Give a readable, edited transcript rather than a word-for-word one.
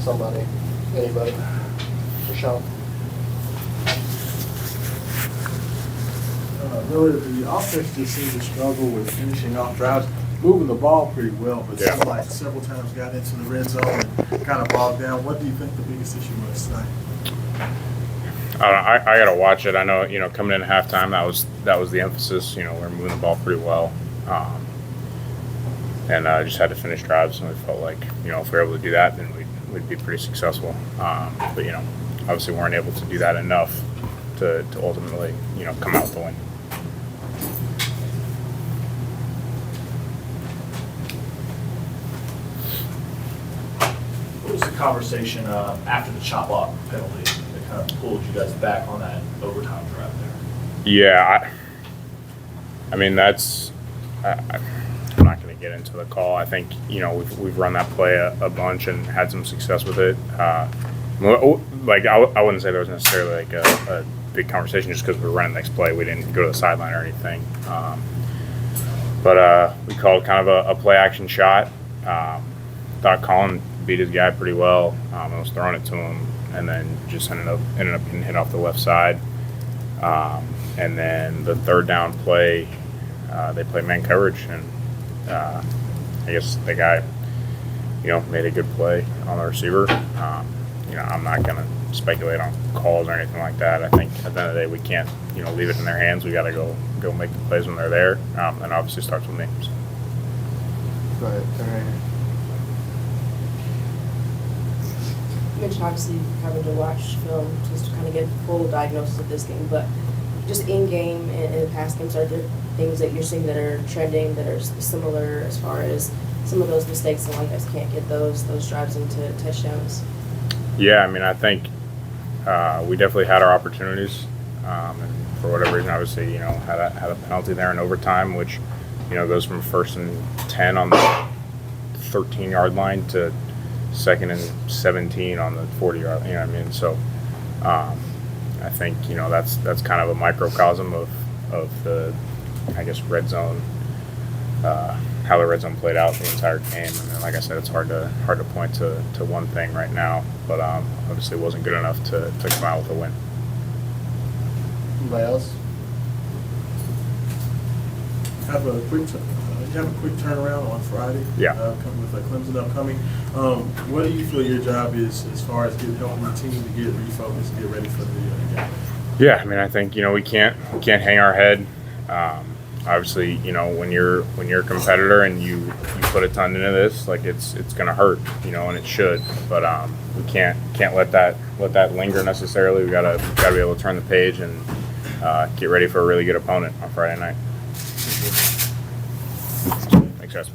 somebody, anybody. Rashawn. Really, the offense just seemed to struggle with finishing off drives, moving the ball pretty well, but Yeah. seemed like several times got into the red zone and kind of bogged down. What do you think the biggest issue was tonight? I got to watch it. I know, coming in at halftime, that was the emphasis. We're moving the ball pretty well. And just had to finish drives, and we felt like, if we were able to do that, then we'd be pretty successful. But, obviously weren't able to do that enough to ultimately, come out with the win. What was the conversation after the chop block penalty that kind of pulled you guys back on that overtime drive there? Yeah, I mean, that's I'm not going to get into the call. I think we've run that play a bunch and had some success with it. Like I wouldn't say there was necessarily like a big conversation just because we were running the next play. We didn't go to the sideline or anything. But we called kind of a play action shot. Thought Colin beat his guy pretty well. I was throwing it to him, and then just ended up getting hit off the left side. And then the third down play, they played man coverage, and I guess the guy, made a good play on the receiver. I'm not going to speculate on calls or anything like that. I think at the end of the day, we can't, leave it in their hands. We got to go make the plays when they're there, and obviously starts with me. So. Go ahead. All right. You mentioned obviously having to watch film just to kind of get full diagnosis of this game, but just in-game and in past games, are there things that you're seeing that are trending, that are similar as far as some of those mistakes and why you guys can't get those drives into touchdowns? Yeah, I mean, I think we definitely had our opportunities, and for whatever reason, obviously, had a penalty there in overtime, which, goes from 1st and 10 on the 13-yard line to 2nd and 17 on the 40-yard. You know what I mean? So, I think that's kind of a microcosm of the, I guess, red zone. How the red zone played out the entire game, and then, like I said, it's hard to point to one thing right now, but obviously it wasn't good enough to come out with a win. Anybody else? You have a quick turnaround on Friday. Yeah. With Clemson upcoming. What do you feel your job is as far as helping the team to get refocused and get ready for the game? Yeah, I mean, I think we can't hang our head. Obviously, when you're a competitor and you put a ton into this, like it's gonna hurt, and it should. But we can't let that linger necessarily. We gotta be able to turn the page and get ready for a really good opponent on Friday night. Thanks, guys.